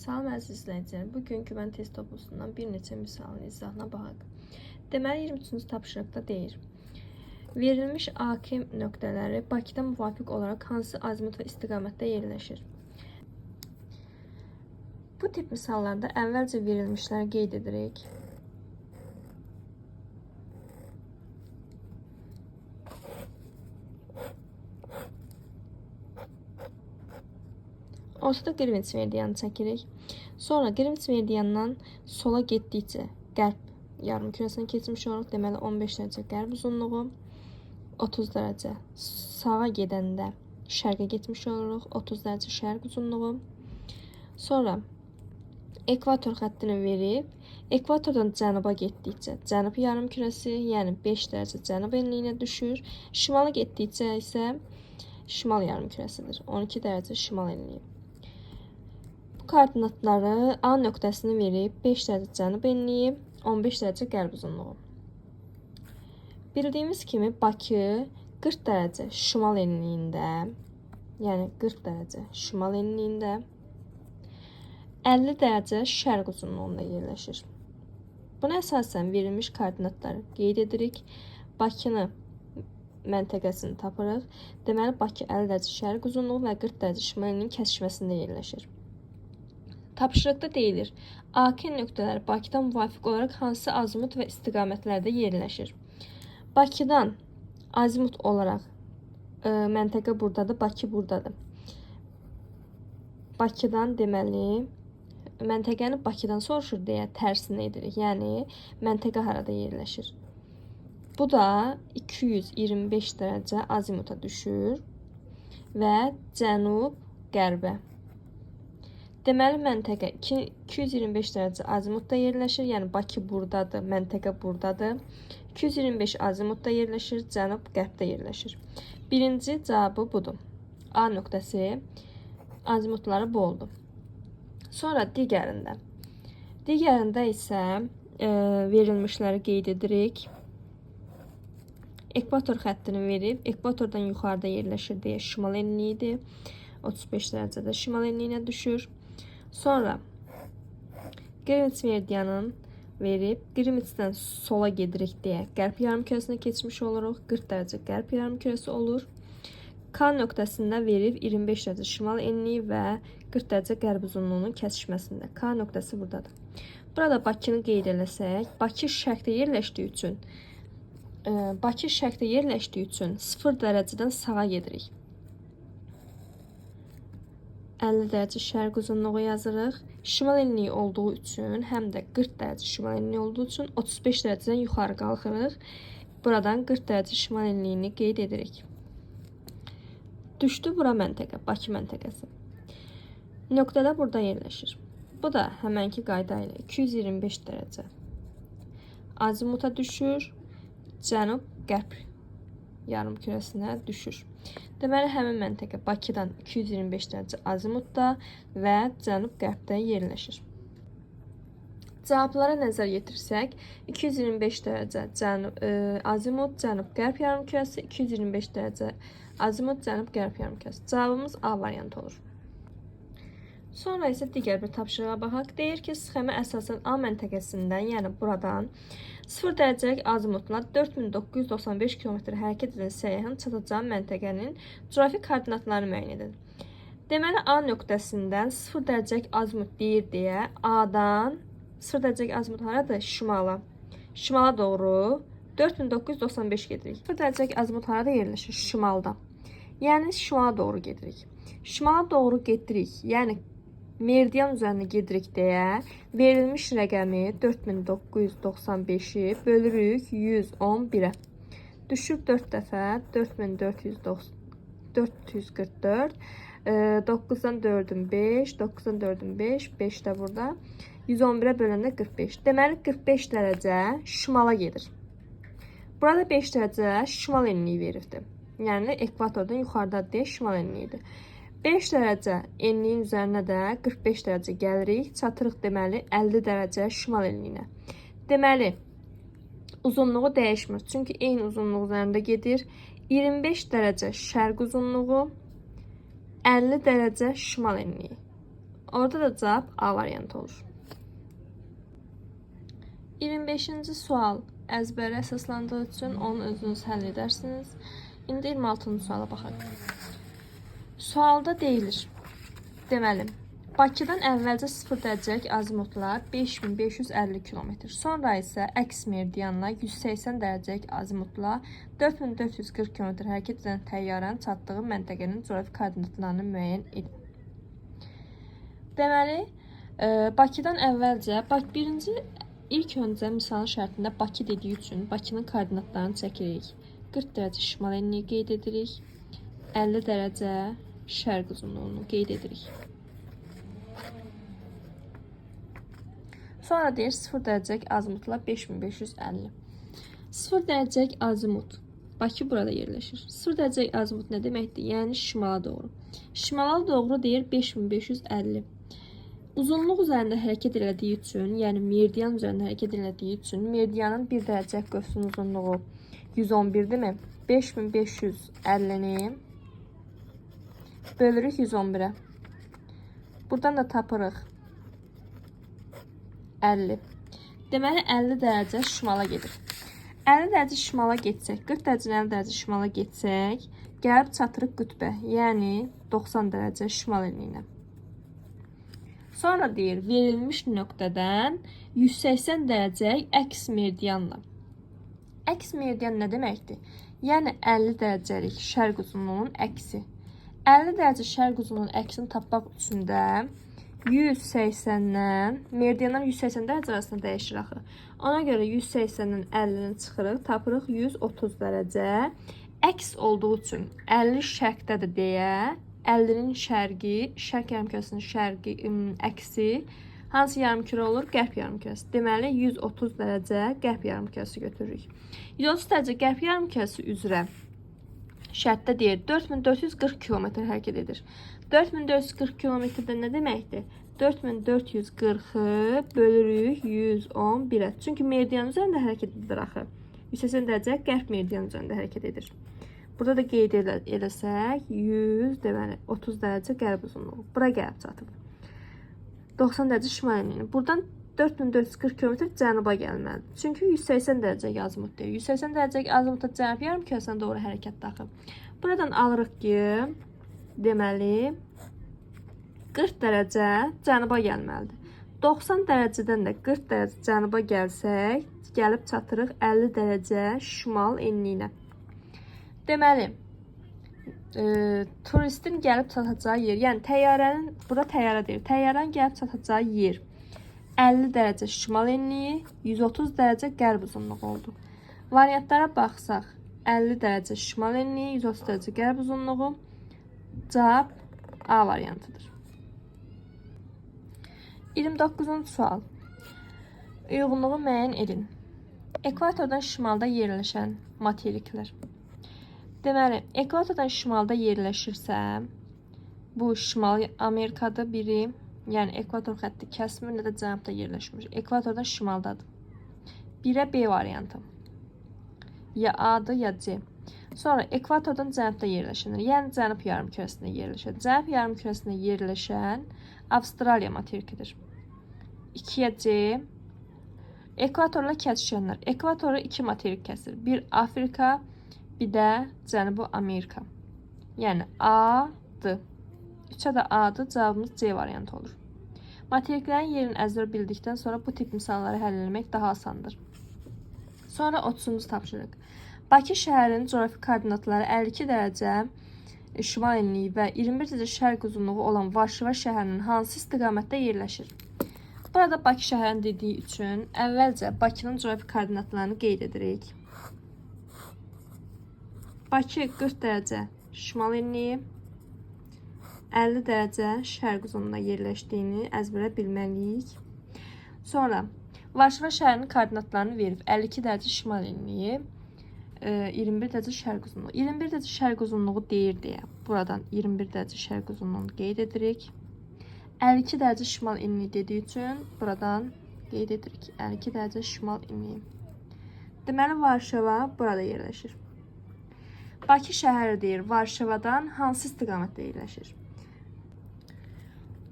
Salam əziz izləyicilər, bugünkü mən test toplusundan bir neçə misalın izahına baxaq. Deməli, 23-cü tapşırıqda deyir. Verilmiş AK nöqtələri Bakıda müvafiq olaraq hansı azimut və istiqamətdə yerləşir? Bu tip misallarda əvvəlcə verilmişləri qeyd edirik. Ortada Qirvinç meridianı çəkirik. Sonra Qirvinç meridiandan sola getdikcə qərb yarımkürəsini keçmiş oluruq. Deməli 15 dərəcə qərb uzunluğu, 30 dərəcə sağa gedəndə şərqə getmiş oluruq. 30 dərəcə şərq uzunluğu. Sonra ekvator xəttini verib, ekvatordan cənuba getdikcə cənub yarımkürəsi, yəni 5 dərəcə cənub enliyinə düşür. Şimala getdikcə isə şimal yarımkürəsidir. 12 dərəcə şimal enliyi. Bu koordinatları A nöqtəsini verib 5 dərəcə cənub enliyi, 15 dərəcə qərb uzunluğu. Bildiyimiz kimi Bakı 40 dərəcə şimal enliyində, yəni 40 dərəcə şimal enliyində, 50 dərəcə şərq uzunluğunda yerləşir. Buna əsasən verilmiş koordinatları qeyd edirik. Bakını məntəqəsini tapırıq. Deməli, Bakı 50 dərəcə şərq uzunluğu və 40 dərəcə şimal enliyinin kəsişməsində yerləşir. Tapşırıqda deyilir, AK nöqtələri Bakıdan müvafiq olaraq hansı azimut və istiqamətlərdə yerləşir? Bakıdan azimut olaraq məntəqə buradadır, Bakı buradadır. Bakıdan deməli, məntəqəni Bakıdan soruşur deyə tərsini edirik. Yəni, məntəqə harada yerləşir? Bu da 225 dərəcə azimuta düşür və cənub qərbə. Deməli, məntəqə 225 dərəcə azimutda yerləşir, yəni Bakı buradadır, məntəqə buradadır. 225 azimutda yerləşir, cənub qərbdə yerləşir. Birinci cavabı budur. A nöqtəsi azimutları bu oldu. Sonra digərində. Digərində isə verilmişləri qeyd edirik. Ekvator xəttini verib, ekvatordan yuxarıda yerləşir deyə şimal enliyidir. 35 dərəcədə şimal enliyinə düşür. Sonra Qirvinç meridianın verib, Qirvinçdən sola gedirik deyə qərb yarımkürəsinə keçmiş oluruq. 40 dərəcə qərb yarımkürəsi olur. K nöqtəsində verib 25 dərəcə şimal enliyi və 40 dərəcə qərb uzunluğunun kəsişməsində. K nöqtəsi buradadır. Burada Bakını qeyd eləsək, Bakı şərqdə yerləşdiyi üçün 0 dərəcədən sağa gedirik. 50 dərəcə şərq uzunluğu yazırıq. Şimal enliyi olduğu üçün, həm də 40 dərəcə şimal enliyi olduğu üçün 35 dərəcədən yuxarı qalxırıq. Buradan 40 dərəcə şimal enliyini qeyd edirik. Düşdü bura məntəqə, Bakı məntəqəsi. Nöqtə də burada yerləşir. Bu da həmənki qayda ilə 225 dərəcə azimuta düşür, cənub qərb yarımkürəsinə düşür. Deməli, həmin məntəqə Bakıdan 225 dərəcə azimutda və cənub qərbdə yerləşir. Cavablara nəzər yetirsək, 225 dərəcə azimut, cənub qərb yarımkürəsi, 225 dərəcə azimut, cənub qərb yarımkürəsi. Cavabımız A variantı olur. Sonra isə digər bir tapşırığa baxaq. Deyir ki, sxemə əsasən A məntəqəsindən, yəni buradan 0 dərəcəlik azimutla 4995 km hərəkət edən səyyahın çatacağı məntəqənin coğrafi koordinatlarını müəyyən edin. Deməli, A nöqtəsindən 0 dərəcəlik azimut deyir deyə A'dan 0 dərəcəlik azimut haradır? Şimala. Şimala doğru 4995 gedirik. 0 dərəcəlik azimut harada yerləşir? Şimalda. Yəni, şimala doğru gedirik. Şimala doğru gedirik. Yəni, meridian üzərində gedirik deyə verilmiş rəqəmi 4995-i bölürük 111-ə. Düşür 4 dəfə 4444, 9-dan 4-ün 5, 9-dan 4-ün 5, 5 də burada, 111-ə böləndə 45. Deməli, 45 dərəcə şimala gedir. Burada 5 dərəcə şimal enliyi veribdir. Yəni, ekvatordan yuxarıda deyə şimal enliyidir. 5 dərəcə enliyin üzərinə də 45 dərəcə gəlirik. Çatırıq deməli 50 dərəcə şimal enliyinə. Deməli, uzunluğu dəyişmir. Çünki eyni uzunluq üzərində gedir. 25 dərəcə şərq uzunluğu, 50 dərəcə şimal enliyi. Orada da cavab A variantı olur. 25-ci sual əzbərə əsaslandığı üçün onu özünüz həll edərsiniz. İndi 26-cı suala baxaq. Sualda deyilir. Deməli, Bakıdan əvvəlcə 0 dərəcəlik azimutla 5550 km, sonra isə əks meridianla 180 dərəcəlik azimutla 4440 km hərəkət edən təyyarənin çatdığı məntəqənin coğrafi koordinatlarını müəyyən edin. Deməli, Bakıdan əvvəlcə, ilk öncə misalın şərtində Bakı dediyi üçün Bakının koordinatlarını çəkirik. 40 dərəcə şimal enliyi qeyd edirik. 50 dərəcə şərq uzunluğunu qeyd edirik. Sonra deyir 0 dərəcəlik azimutla 5550. 0 dərəcəlik azimut. Bakı burada yerləşir. 0 dərəcəlik azimut nə deməkdir? Yəni şimala doğru. Şimala doğru deyir 5550. Uzunluq üzərində hərəkət elədiyi üçün, yəni meridian üzərində hərəkət elədiyi üçün, meridianın 1 dərəcəlik qövsünün uzunluğu 111-dirmi? 5550-ni bölürük 111-ə. Buradan da tapırıq 50. Deməli 50 dərəcə şimala gedir. 50 dərəcə şimala getsək, 40 dərəcə 50 dərəcə şimala getsək, gəlib çatırıq qütbə, yəni 90 dərəcə şimal enliyinə. Sonra deyir, verilmiş nöqtədən 180 dərəcəlik əks meridianla. Əks meridian nə deməkdir? Yəni 50 dərəcəlik şərq uzunluğunun əksi. 50 dərəcə şərq uzunluğunun əksini tapmaq üçün də 180-dən, meridiandan 180 dərəcə arasında dəyişir axı. Ona görə 180-dən 50-ni çıxırıq, tapırıq 130 dərəcə. Əks olduğu üçün 50 şərqdədir deyə, 50-nin şərqi, şərq yarımkürəsinin şərqi, əksi hansı yarımkürə olur? Qərb yarımkürəsi. Deməli 130 dərəcə qərb yarımkürəsi götürürük. 130 dərəcə qərb yarımkürəsi üzrə şərtdə deyir 4440 km hərəkət edir. 4440 km-də nə deməkdir? 4440-ı bölürük 111-ə. Çünki meridian üzərində hərəkət edir axı. 180 dərəcə qərb meridian üzərində hərəkət edir. Burada da qeyd eləsək 100, deməli 30 dərəcə qərb uzunluğu. Bura gəlib çatıb. 90 dərəcə şimal enliyini. Buradan 4440 km cənuba gəlməlidir. Çünki 180 dərəcə azimut deyir. 180 dərəcə azimutda cənub yarımkürəsinə doğru hərəkət daxil. Buradan alırıq ki, deməli 40 dərəcə cənuba gəlməlidir. 90 dərəcədən də 40 dərəcə cənuba gəlsək, gəlib çatırıq 50 dərəcə şimal enliyinə. Deməli, turistin gəlib çatacağı yer, yəni təyyarənin, burada təyyarə deyir, təyyarənin gəlib çatacağı yer 50 dərəcə şimal enliyi, 130 dərəcə qərb uzunluğu oldu. Variantlara baxsaq, 50 dərəcə şimal enliyi, 130 dərəcə qərb uzunluğu, cavab A variantıdır. 29-cu sual. Uyğunluğu müəyyən edin. Ekvatordan şimalda yerləşən materiklər. Deməli, ekvatordan şimalda yerləşirsə, bu Şimal Amerikadır biri, yəni ekvator xətti kəsmir, nə də cənubda yerləşmir. Ekvatordan şimaldadır. 1-ə B variantı. Ya A-dır, ya C. Sonra ekvatordan cənubda yerləşənir, yəni cənub yarımkürəsində yerləşən. Cənub yarımkürəsində yerləşən Avstraliya materikidir. 2-yə C. Ekvatorla kəsişənlər. Ekvatoru 2 materik kəsir. Bir Afrika, bir də Cənubi Amerika. Yəni A-dır. 3-ə də A-dır. Cavabımız C variantı olur. Materiklərin yerini əzbər bildikdən sonra bu tip misalları həll etmək daha asandır. Sonra 30-cu tapşırıq. Bakı şəhərinin coğrafi koordinatları 52 dərəcə şimal enliyi və 21 dərəcə şərq uzunluğu olan Varşava şəhərinin hansı istiqamətdə yerləşir? Burada Bakı şəhərinin dediyi üçün əvvəlcə Bakının coğrafi koordinatlarını qeyd edirik. Bakı 40 dərəcə şimal enliyi, 50 dərəcə şərq uzunluğuna yerləşdiyini əzbərə bilməliyik. Sonra Varşava şəhərinin koordinatlarını verib 52 dərəcə şimal enliyi, 21 dərəcə şərq uzunluğu. 21 dərəcə şərq uzunluğu deyir deyə buradan 21 dərəcə şərq uzunluğunu qeyd edirik. 52 dərəcə şimal enliyi dediyi üçün buradan qeyd edirik 52 dərəcə şimal enliyi. Deməli Varşava burada yerləşir. Bakı şəhəri deyir Varşavadan hansı istiqamətdə yerləşir?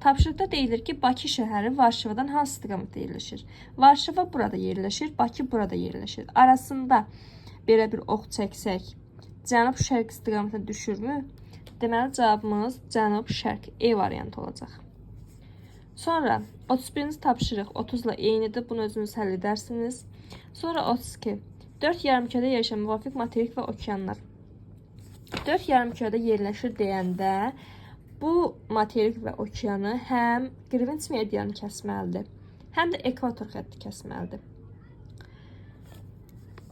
Tapşırıqda deyilir ki, Bakı şəhəri Varşavadan hansı istiqamətdə yerləşir? Varşava burada yerləşir, Bakı burada yerləşir. Arasında belə bir ox çəksək, cənub-şərq istiqamətə düşürmü? Deməli, cavabımız cənub-şərq E variantı olacaq. Sonra 31-ci tapşırıq 30 ilə eynidir. Bunu özünüz həll edərsiniz. Sonra 32. 4 yarımkürədə yerləşən müvafiq materik və okeanlar. 4 yarımkürədə yerləşir deyəndə bu materik və okeanı həm Qrinviç meridianı kəsməlidir, həm də ekvator xətti kəsməlidir.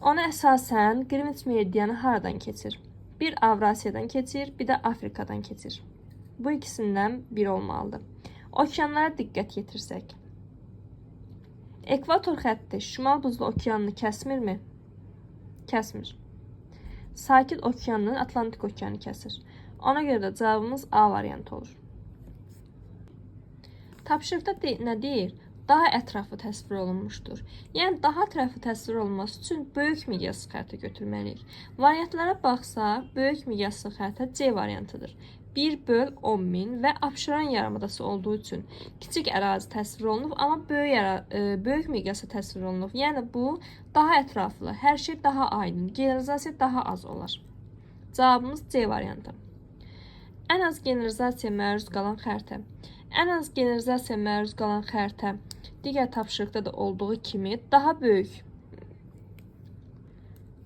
Ona əsasən Qrinviç meridianı haradan keçir? Bir Avrasiyadan keçir, bir də Afrikadan keçir. Bu ikisindən biri olmalıdır. Okeanlara diqqət yetirsək. Ekvator xətti Şimal Buzlu okeanını kəsmirmi? Kəsmir. Sakit okeanını Atlantik okeanı kəsir. Ona görə də cavabımız A variantı olur. Tapşırıqda nə deyir? Daha ətraflı təsvir olunmuşdur. Yəni, daha ətraflı təsvir olunması üçün böyük miqyaslı xəritə götürməliyik. Variantlara baxsaq, böyük miqyaslı xəritə C variantıdır. 1/10.000 və Abşeron yarımadası olduğu üçün kiçik ərazi təsvir olunub, amma böyük miqyaslı təsvir olunub. Yəni, bu daha ətraflı, hər şey daha aydın, generalizasiya daha az olar. Cavabımız C variantı. Ən az generalizasiyaya məruz qalan xəritə. Ən az generalizasiyaya məruz qalan xəritə digər tapşırıqda da olduğu kimi daha böyük.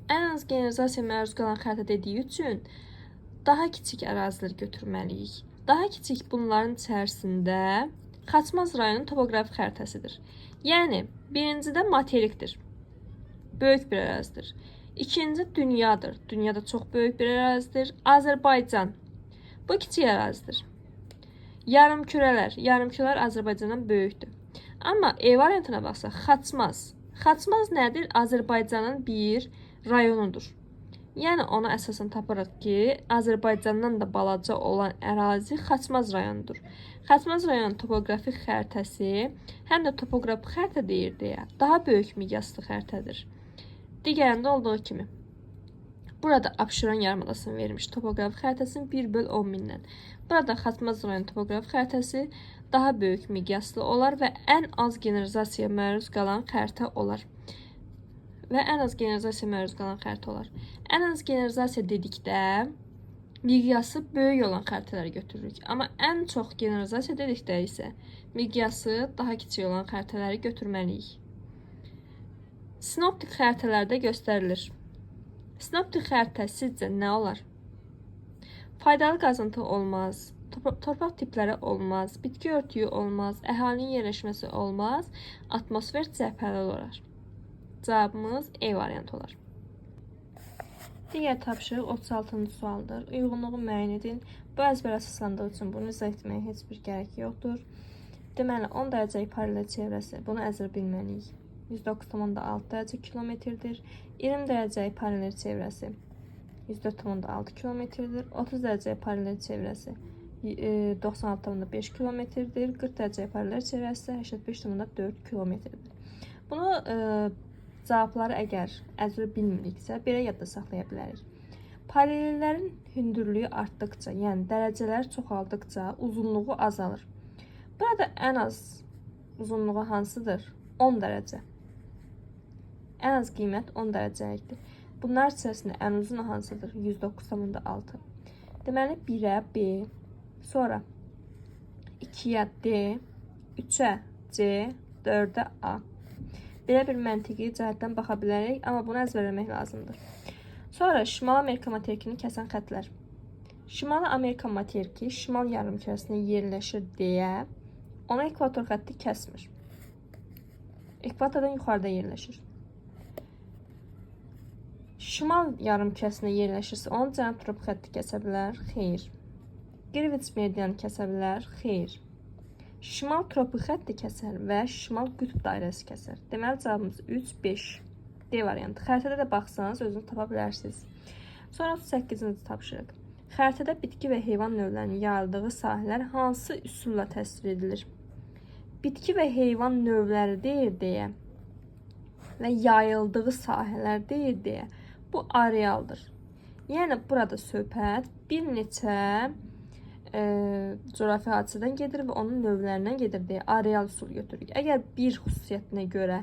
Ən az generalizasiyaya məruz qalan xəritə dediyi üçün daha kiçik ərazilər götürməliyik. Daha kiçik bunların içərisində Xaçmaz rayonun topoqrafi xəritəsidir. Yəni, birincidə materikdir. Böyük bir ərazidir. İkinci dünyadır. Dünyada çox böyük bir ərazidir. Azərbaycan. Bu kiçik ərazidir. Yarımkürələr. Yarımkürələr Azərbaycandan böyükdür. Amma E variantına baxsaq, Xaçmaz. Xaçmaz nədir? Azərbaycanın bir rayonudur. Yəni, ona əsasən tapırıq ki, Azərbaycandan da balaca olan ərazi Xaçmaz rayonudur. Xaçmaz rayonun topoqrafik xəritəsi həm də topoqrafik xəritə deyir deyə daha böyük miqyaslı xəritədir. Digərində olduğu kimi. Burada Abşeron yarımadasını vermiş topoqrafik xəritəsinin 1/10.000-dən. Burada Xaçmaz rayonun topoqrafik xəritəsi daha böyük miqyaslı olar və ən az generalizasiyaya məruz qalan xəritə olar. Və ən az generalizasiya məruz qalan xəritə olar. Ən az generalizasiya dedikdə miqyası böyük olan xəritələri götürürük. Amma ən çox generalizasiya dedikdə isə miqyası daha kiçik olan xəritələri götürməliyik. Sinoptik xəritələrdə göstərilir. Sinoptik xəritə sizcə nə olar? Faydalı qazıntı olmaz, torpaq tipləri olmaz, bitki örtüyü olmaz, əhalinin yerləşməsi olmaz, atmosfer cəbhəli olar. Cavabımız E variantı olar. Digər tapşırıq 36-cı sualdır. Uyğunluğu müəyyən edin. Bu əzbər əsaslandığı üçün bunu izah etməyə heç bir gərək yoxdur. Deməli, 10 dərəcə paralel çevrəsi. Bunu əzbər bilməliyik. 109,6 dərəcə kilometrdir. 20 dərəcə paralel çevrəsi 104,6 kilometrdir. 30 dərəcə paralel çevrəsi 96,5 kilometrdir. 40 dərəcə paralel çevrəsi 85,4 kilometrdir. Bunu cavabları əgər əzbər bilmiriksə, belə yadda saxlaya bilərik. Paralellərin hündürlüyü artdıqca, yəni dərəcələr çoxaldıqca uzunluğu azalır. Burada ən az uzunluğu hansıdır? 10 dərəcə. Ən az qiymət 10 dərəcəlikdir. Bunlar içərisində ən uzun hansıdır? 109,6. Deməli, 1-ə B, sonra 2-yə D, 3-ə C, 4-ə A. Belə bir məntiqi cəhətdən baxa bilərik, amma bunu əzbərləmək lazımdır. Sonra Şimal Amerika materikini kəsən xətlər. Şimal Amerika materiki Şimal yarımkürəsində yerləşir deyə ona ekvator xətti kəsmir. Ekvatordan yuxarıda yerləşir. Şimal yarımkürəsində yerləşirsə, onun cənub tropik xətti kəsə bilər? Xeyr. Qrinviç meridianı kəsə bilər? Xeyr. Şimal tropik xətti kəsər və şimal qütb dairəsi kəsər. Deməli, cavabımız 3, 5. D variantı. Xəritədə də baxsanız, özünüz tapa bilərsiniz. Sonra 38-ci tapşırıq. Xəritədə bitki və heyvan növlərinin yayıldığı sahələr hansı üsulla təsvir edilir? Bitki və heyvan növləri deyir deyə və yayıldığı sahələr deyir deyə bu arealdır. Yəni, burada söhbət bir neçə coğrafi hadisədən gedir və onun növlərindən gedir deyə areal üsulu götürürük. Əgər bir xüsusiyyətinə görə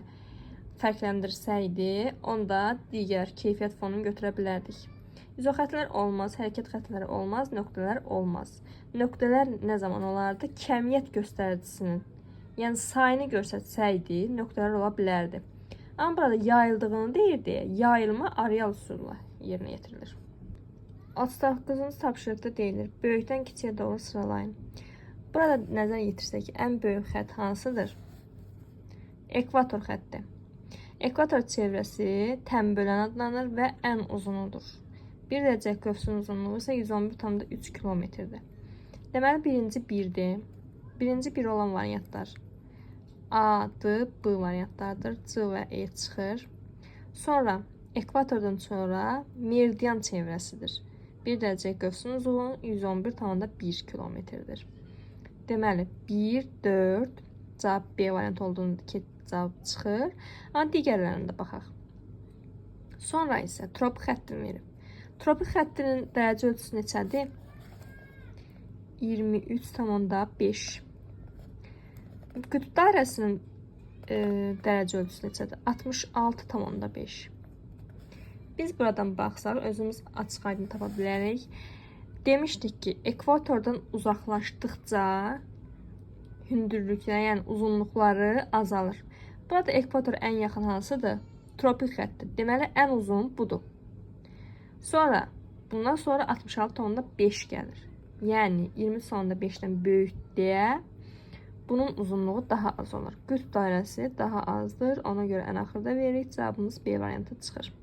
fərqləndirsəydi, onda digər keyfiyyət fonunu götürə bilərdik. İzoxəttlər olmaz, hərəkət xəttləri olmaz, nöqtələr olmaz. Nöqtələr nə zaman olardı? Kəmiyyət göstəricisinin, yəni sayını göstərsəydi, nöqtələr ola bilərdi. Amma burada yayıldığını deyir deyə, yayılma areal üsulla yerinə yetirilir. 39-cu tapşırıqda deyilir, böyükdən kiçiyə doğru sıralayın. Burada nəzər yetirsək, ən böyük xətt hansıdır? Ekvator xətti. Ekvator çevrəsi tənbölən adlanır və ən uzunudur. Bir dərəcə köksünün uzunluğu isə 111,3 kilometrdir. Deməli, birinci 1-dir. Birinci 1 olan variantlar A, D, B variantlardır. C və E çıxır. Sonra ekvatordan sonra meridian çevrəsidir. Bir dərəcə köksünün uzunluğu 111,1 kilometrdir. Deməli, 1, 4, cavab B variantı olduğunu ki, cavab çıxır. Amma digərlərində baxaq. Sonra isə tropik xəttin verib. Tropik xəttinin dərəcə ölçüsü neçədir? 23,5. Qütb dairəsinin dərəcə ölçüsü neçədir? 66,5. Biz buradan baxsaq, özümüz açıq aydın tapa bilərik. Demişdik ki, ekvatordan uzaqlaşdıqca hündürlükləri, yəni uzunluqları azalır. Burada ekvator ən yaxın hansıdır? Tropik xəttdir. Deməli, ən uzun budur. Sonra, bundan sonra 66,5 gəlir. Yəni, 20,5-dən böyük deyə bunun uzunluğu daha az olur. Qütb dairəsi daha azdır. Ona görə ən axırda veririk. Cavabımız B variantı çıxır.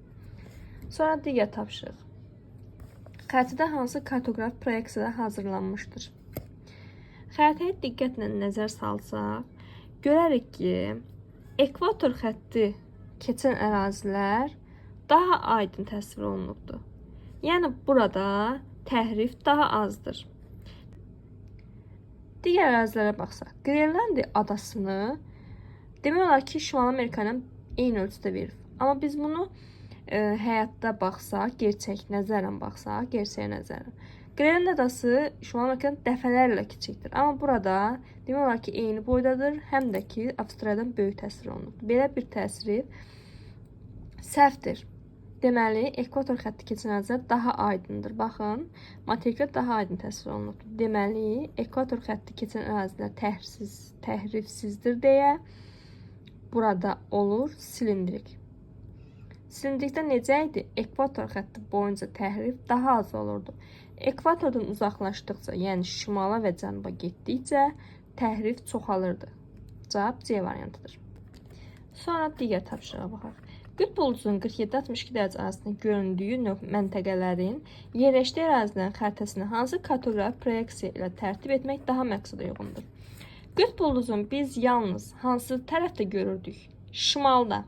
Sonra digər tapşırıq. Xəritədə hansı kartoqraf proyeksiyada hazırlanmışdır? Xəritəyə diqqətlə nəzər salsaq, görərik ki, ekvator xətti keçən ərazilər daha aydın təsvir olunubdur. Yəni, burada təhrif daha azdır. Digər ərazilərə baxsaq, Qrenlandiya adasını demək olar ki, Şimali Amerika ilə eyni ölçüdə verir. Amma biz bunu həyatda baxsaq, gerçək nəzərlə baxsaq, gerçəyə nəzərlə. Qrenlandiya adası Şimali Amerikadan dəfələrlə kiçikdir. Amma burada demək olar ki, eyni boydadır, həm də ki, Avstraliyadan böyük təsvir olunubdur. Belə bir təsvir səhvdir. Deməli, ekvator xətti keçən ərazilər daha aydındır. Baxın, materiklər daha aydın təsvir olunubdur. Deməli, ekvator xətti keçən ərazilər təhrifsizdir deyə burada olur silindrik. Silindrikdə necə idi? Ekvator xətti boyunca təhrif daha az olurdu. Ekvatordan uzaqlaşdıqca, yəni şimala və cənuba getdikcə təhrif çoxalırdı. Cavab C variantıdır. Sonra digər tapşırığa baxaq. Qütb uldusunun 47-62 dərəcə arasında göründüyü məntəqələrin yerləşdiyi ərazilərin xəritəsini hansı kartoqraf proyeksiya ilə tərtib etmək daha məqsədə uyğundur? Qütb ulduzunu biz yalnız hansı tərəfdə görürdük? Şimalda.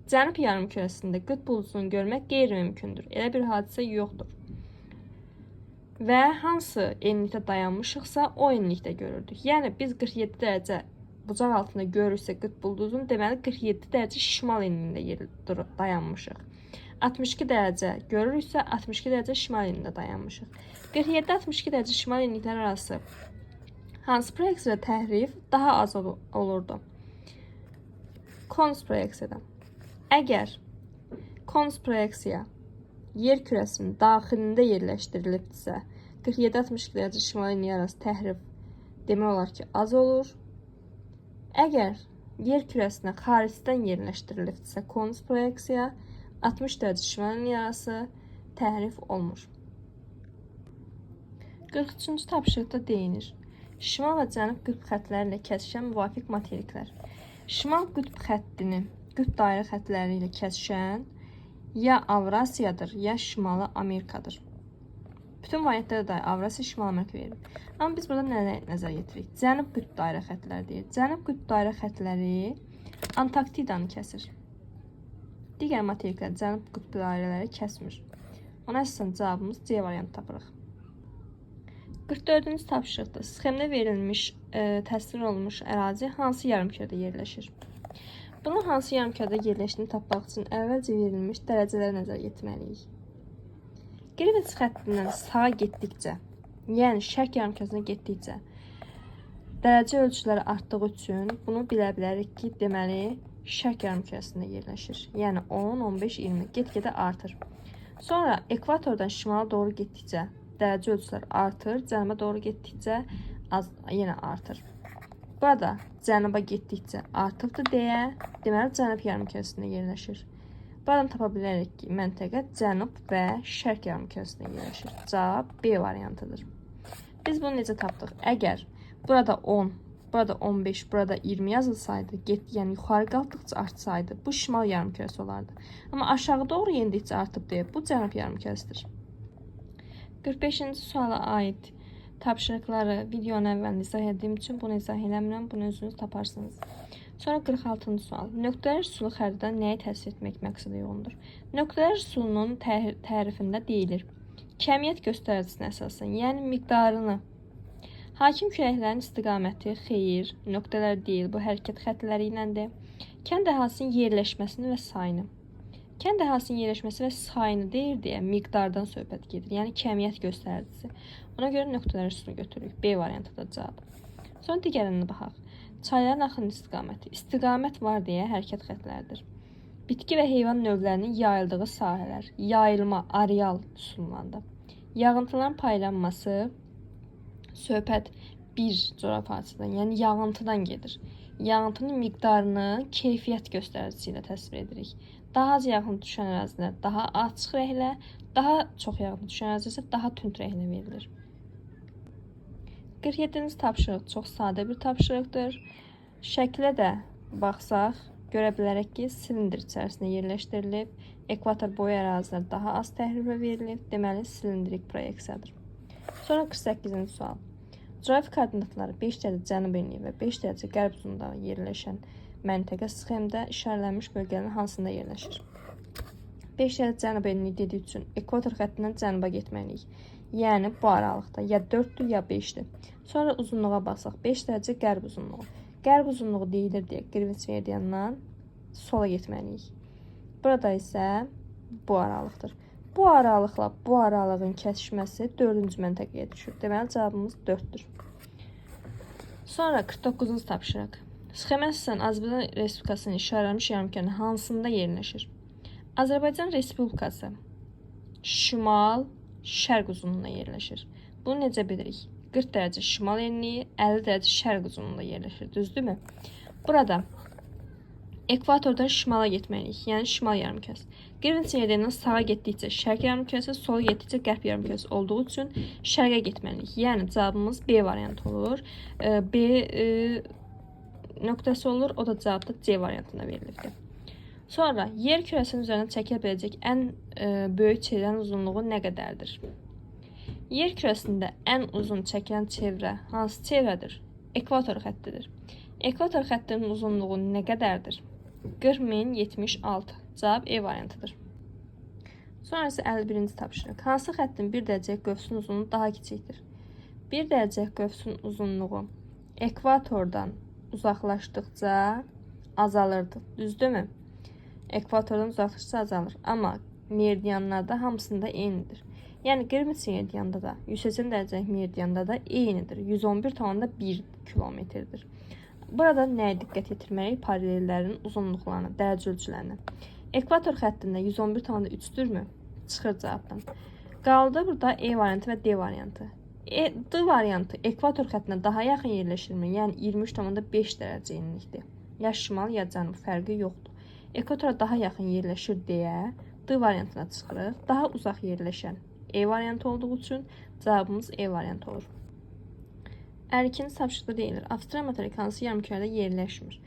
Cənub yarımkürəsində qütb ulduzunu görmək qeyri-mümkündür. Elə bir hadisə yoxdur. Və hansı enlikdə dayanmışıqsa, o enlikdə görürdük. Yəni, biz 47 dərəcə bucaq altında görürsə qütb ulduzunu, deməli 47 dərəcə şimal enliyində dayanmışıq. 62 dərəcə görürüksə, 62 dərəcə şimal enliyində dayanmışıq. 47-62 dərəcə şimal enliklər arası hansı proyeksiyada təhrif daha az olurdu? Konus proyeksiyada. Əgər konus proyeksiya yer kürəsinin daxilində yerləşdirilibdirsə, 47-62 dərəcə şimal enliyi arası təhrif demək olar ki, az olur. Əgər yer kürəsinə xaricdən yerləşdirilibdirsə, konus proyeksiya 60 dərəcə şimal enliyi arası təhrif olmur. 43-cü tapşırıqda deyilir. Şimal və cənub qütb xəttləri ilə kəsişən müvafiq materiklər. Şimal qütb xəttini qütb dairə xəttləri ilə kəsişən ya Avrasiyadır, ya Şimali Amerikadır. Bütün variantlarda da Avrasiya, Şimali Amerika verilir. Amma biz burada nə nəzər yetiririk? Cənub qütb dairə xəttləri deyir. Cənub qütb dairə xəttləri Antarktidanı kəsir. Digər materiklər cənub qütb dairələri kəsmir. Ona əsasən cavabımız C variantı tapırıq. 44-cü tapşırıqda sxemdə verilmiş, təsvir olunmuş ərazi hansı yarımkürədə yerləşir? Bunun hansı yarımkürədə yerləşdiyini tapmaq üçün əvvəlcə verilmiş dərəcələrə nəzər yetirməliyik. Greenwich xəttindən sağa getdikcə, Yəni şərq yarımkürəsinə getdikcə dərəcə ölçüləri artdığı üçün bunu bilə bilərik ki, deməli şərq yarımkürəsində yerləşir. Yəni 10, 15, 20 get-gedə artır. Sonra ekvatordan şimala doğru getdikcə dərəcə ölçüləri artır, cənuba doğru getdikcə yenə artır. Burada cənuba getdikcə artıbdır deyə, deməli cənub yarımkürəsində yerləşir. Buradan tapa bilərik ki, məntəqə cənub və şərq yarımkürəsində yerləşir. Cavab B variantıdır. Biz bunu necə tapdıq? Əgər burada 10, burada 15, burada 20 yazılsaydı, yəni yuxarı qalxdıqca artsaydı, bu şimal yarımkürəsi olardı. Amma aşağı doğru yendikcə artıb deyə, bu cənub yarımkürəsidir. 45-ci suala aid tapşırıqları videonun əvvəlində izah etdiyim üçün bunu izah eləmirəm, bunu özünüz taparsınız. Sonra 46-cı sual. Nöqtələr üsulu xəritədə nəyi təsvir etmək məqsədə yoğundur? Nöqtələr üsulunun tərifində deyilir. Kəmiyyət göstəricisine əsasən, yəni miqdarını. Hakim küləklərin istiqaməti xeyir, nöqtələr deyil, bu hərəkət xəttləri iləndir. Kənd əhalısının yerləşməsini və sayını. Kənd əhalısının yerləşməsi və sayını deyir deyə miqdardan söhbət gedir, yəni kəmiyyət göstəricisi. Ona görə nöqtələr üsulunu götürürük. B variantıdır cavab. Sonra digərinə baxaq. Çayların axın istiqaməti. İstiqamət var deyə hərəkət xəttləridir. Bitki və heyvan növlərinin yayıldığı sahələr. Yayılma, areal üsulundan. Yağıntıların paylanması söhbət bir coğrafiyaçıdan, yəni yağıntıdan gedir. Yağıntının miqdarını keyfiyyət göstəricisi ilə təsvir edirik. Daha az yağıntı düşən ərazilər daha açıq rənglə, daha çox yağıntı düşən ərazilər daha tünd rənglə verilir. 47-ci tapşırıq çox sadə bir tapşırıqdır. Şəklə də baxsaq, görə bilərək ki, silindr içərisində yerləşdirilib, ekvator boyu ərazilər daha az təhrifə verilib, deməli silindrik proyeksiyadır. Sonra 48-ci sual. Coğrafi koordinatları 5 dərəcə cənub enliyi və 5 dərəcə qərb uzunluğunda yerləşən məntəqə sxemdə işarələnmiş bölgələrin hansında yerləşir? 5 dərəcə cənub enliyi dediyi üçün ekvator xəttindən cənuba getməliyik. Yəni bu aralıqda ya 4-dür ya 5-dir. Sonra uzunluğa baxsaq 5 dərəcə qərb uzunluğu. Qərb uzunluğu deyilir deyə Greenwich meridianından sola getməliyik. Burada isə bu aralıqdır. Bu aralıqla bu aralığın kəsişməsi 4-cü məntəqəyə düşür. Deməli cavabımız 4-dür. Sonra 49-cu tapşırıq. Sxemə əsasən Azərbaycan Respublikasının işarələnmiş yarımkürənin hansında yerləşir? Azərbaycan Respublikası şimal, şərq uzunluğunda yerləşir. Bunu necə bilirik? 40 dərəcə şimal enliyi, 50 dərəcə şərq uzunluğunda yerləşir. Düzdürmü? Burada ekvatordan şimala getməliyik, yəni şimal yarımkürəsi. Greenwich meridianından sağa getdikcə şərq yarımkürəsi, sola getdikcə qərb yarımkürəsi olduğu üçün şərqə getməliyik. Yəni cavabımız B variantı olur. B nöqtəsi olur, o da cavabda C variantına verilibdir. Sonra yer kürəsinin üzərinə çəkilə biləcək ən böyük çevrənin uzunluğu nə qədərdir? Yer kürəsində ən uzun çəkilən çevrə hansı çevrədir? Ekvator xəttidir. Ekvator xəttinin uzunluğu nə qədərdir? 40.076. Cavab E variantıdır. Sonra isə 51-ci tapşırıq. Hansı xəttin 1 dərəcəlik qövsün uzunluğu daha kiçikdir? 1 dərəcəlik qövsün uzunluğu ekvatordan uzaqlaşdıqca azalırdı. Düzdürmü? Ekvatordan uzaqlaşdıqca azalır. Amma meridianlarda hamısında eynidir. Yəni Greenwich meridianda da, 180 dərəcəlik meridianda da eynidir. 111,1 kilometrdir. Burada nəyə diqqət yetirməliyik? Paralellərin uzunluqlarına, dərəcə ölçülərinə. Ekvator xəttində 111,3-dürmü? Çıxır cavabdan. Qaldı burada E variantı və D variantı. D variantı ekvator xəttinə daha yaxın yerləşirmi? Yəni 23,5 dərəcə enlikdir. Ya şimal, ya cənub fərqi yoxdur. Ekvatora daha yaxın yerləşir deyə D variantına çıxırıq. Daha uzaq yerləşən E variantı olduğu üçün cavabımız E variantı olur. 52-ci tapşırıqda deyilir. Avstraliya materiki hansı yarımkürədə yerləşmir?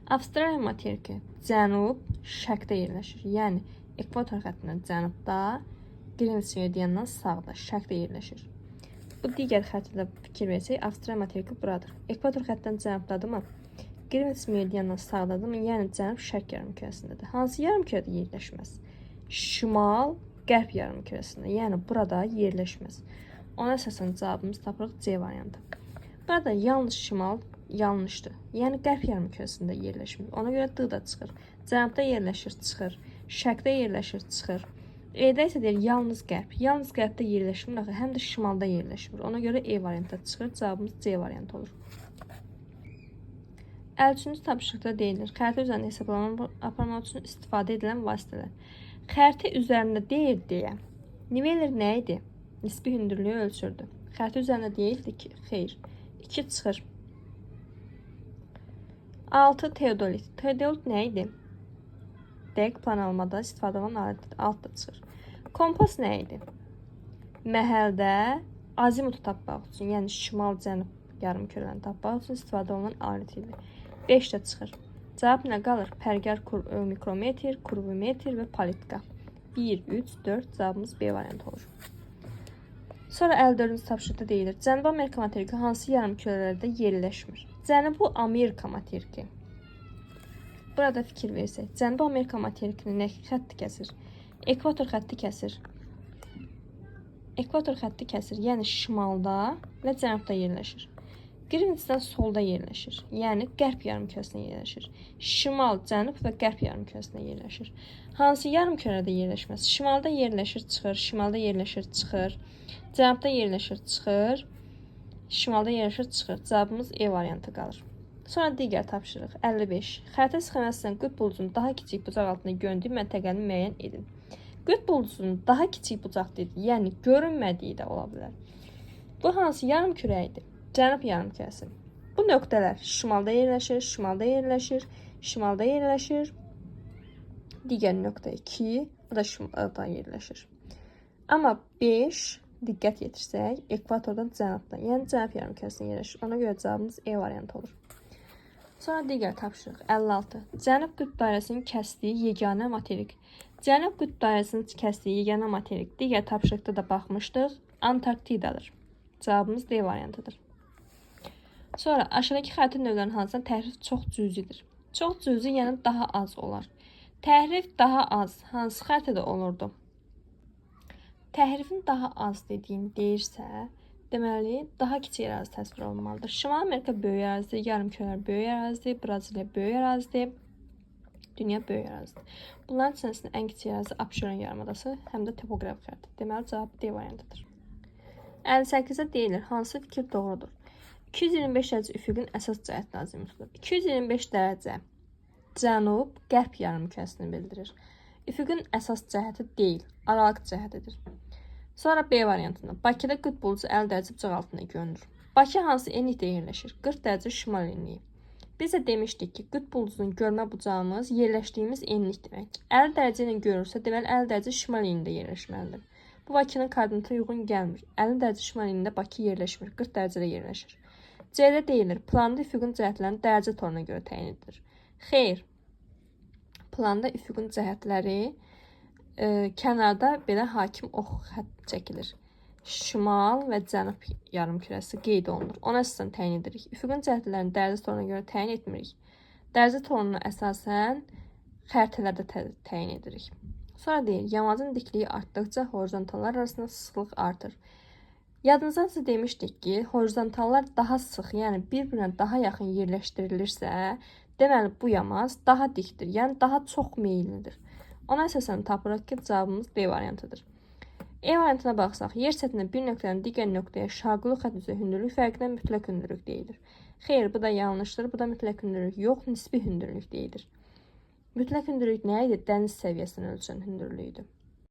Avstraliya materiki cənub, şərqdə yerləşir. Yəni ekvator xəttindən cənubda, Greenwich meridianından sağda, şərqdə yerləşir. Bu digər xəttdə fikir versək, Avstraliya materiki buradır. Ekvator xəttindən cənubdadırmı? Greenwich meridianından sağdadırmı? Yəni cənub şərq yarımkürəsindədir. Hansı yarımkürədə yerləşməz? Şimal, qərb yarımkürəsində. Yəni burada yerləşməz. Ona əsasən cavabımız tapırıq C variantı. Burada yalnız şimal yanlışdır. Yəni qərb yarımkürəsində yerləşmir. Ona görə D da çıxır. Cənubda yerləşir, çıxır. Şərqdə yerləşir, çıxır. E-də isə deyir yalnız qərb. Yalnız qərbdə yerləşmir axı, həm də şimalda yerləşmir. Ona görə E variantı çıxır. Cavabımız C variantı olur. 53-cü tapşırıqda deyilir. Xəritə üzərində hesablama aparmaq üçün istifadə edilən vasitələr. Xəritə üzərində deyir deyə. Niveler nə idi? Nisbi hündürlüyü ölçürdü. Xəritə üzərində deyildi ki, xeyr. 2 çıxır. 6 teodolit. Teodolit nə idi? Dəqiq plan almada istifadə olunan aletdir. 6 da çıxır. Kompas nə idi? Məhəldə azimutu tapmaq üçün, yəni şimal-cənub yarımkürəni tapmaq üçün istifadə olunan alet idi. 5 də çıxır. Cavab nə qalır? Pərgər, mikrometr, kurvometr və palitka. 1, 3, 4 cavabımız B variantı olur. Sonra 54-cü tapşırıqda deyilir. Cənubi Amerika materiki hansı yarımkürələrdə yerləşmir? Cənubi Amerika materiki. Burada fikir versək, Cənubi Amerika materikini nə xətti kəsir? Ekvator xətti kəsir. Ekvator xətti kəsir, yəni şimalda və cənubda yerləşir. Qrinçdən solda yerləşir, yəni qərb yarımkürəsində yerləşir. Şimal, cənub və qərb yarımkürəsində yerləşir. Hansı yarımkürədə yerləşməz? Şimalda yerləşir, çıxır. Şimalda yerləşir, çıxır. Cənubda yerləşir, çıxır. Şimalda yerləşir, çıxır. Cavabımız E variantı qalır. Sonra digər tapşırıq 55. Xəritə sxeməsindən qütb uldusunun daha kiçik bucaq altında göründüyü məntəqəni müəyyən edin. Qütb uldusunun daha kiçik bucaq dedi, yəni görünmədiyi də ola bilər. Bu hansı yarımkürə idi? Cənub yarımkürəsi. Bu nöqtələr şimalda yerləşir, şimalda yerləşir, şimalda yerləşir. Digər nöqtə 2, bu da şimalda yerləşir. Amma 5 diqqət yetirsək, ekvatordan cənubdan, yəni cənub yarımkürəsində yerləşir. Ona görə cavabımız E variantı olur. Sonra digər tapşırıq 56. Cənub qütb dairəsinin kəsdiyi yeganə materik. Cənub qütb dairəsinin kəsdiyi yeganə materik digər tapşırıqda da baxmışdıq. Antarktidadır. Cavabımız D variantıdır. Sonra aşağıdakı xəritə növlərinin hansına təhrif çox cüzidir? Çox cüzi, yəni daha az olar. Təhrif daha az hansı xəritədə olurdu? Təhrifin daha az dediyin deyirsə, deməli, daha kiçik ərazi təsvir olunmalıdır. Şimali Amerika böyük ərazidir, yarımkürələr böyük ərazidir, Braziliya böyük ərazidir, dünya böyük ərazidir. Bunların içərisində ən kiçik ərazi Abşeron yarımadası, həm də topoqraf xəritə. Deməli, cavab D variantıdır. 58-də deyilir, hansı fikir doğrudur? 225 dərəcə üfüqün əsas cəhətini azimutudur. 225 dərəcə cənub, qərb yarımkürəsini bildirir. Üfüqün əsas cəhəti deyil, aralıq cəhətidir. Sonra B variantında Bakıda qütb ulduzu 50 dərəcə bucaq altında görünür. Bakı hansı enlikdə yerləşir? 40 dərəcə şimal enliyi. Biz də demişdik ki, qütb ulduzunun görmə bucağımız yerləşdiyimiz enlik demək. 50 dərəcə ilə görürsə, deməli 50 dərəcə şimal enliyində yerləşməlidir. Bu Bakının koordinatına uyğun gəlmir. 50 dərəcə şimal enliyində Bakı yerləşmir, 40 dərəcədə yerləşir. C-də deyilir, planda üfüqün cəhətlərini dərəcə toruna görə təyin edilir. Xeyr, planda üfüqün cəhətləri kənarda belə hakim ox xətt çəkilir. Şimal və cənub yarımkürəsi qeyd olunur. Ona əsasən təyin edirik. Üfüqün cəhətlərini dərəcə toruna görə təyin etmirik. Dərəcə torununa əsasən xəritələrdə təyin edirik. Sonra deyir, yamacın dikliyi artdıqca horizontallar arasında sıxlıq artır. Yadınızda demişdik ki, horizontallar daha sıx, yəni bir-birinə daha yaxın yerləşdirilirsə, deməli bu yamac daha dikdir, yəni daha çox meyillidir. Ona əsasən tapırıq ki, cavabımız D variantıdır. E variantına baxsaq, yer səthində bir nöqtədən digər nöqtəyə şaquli xətt üzrə hündürlük fərqinə mütləq hündürlük deyilir. Xeyr, bu da yanlışdır. Bu da mütləq hündürlük yox, nisbi hündürlük deyilir. Mütləq hündürlük nə idi? Dəniz səviyyəsindən ölçən hündürlüyüdür.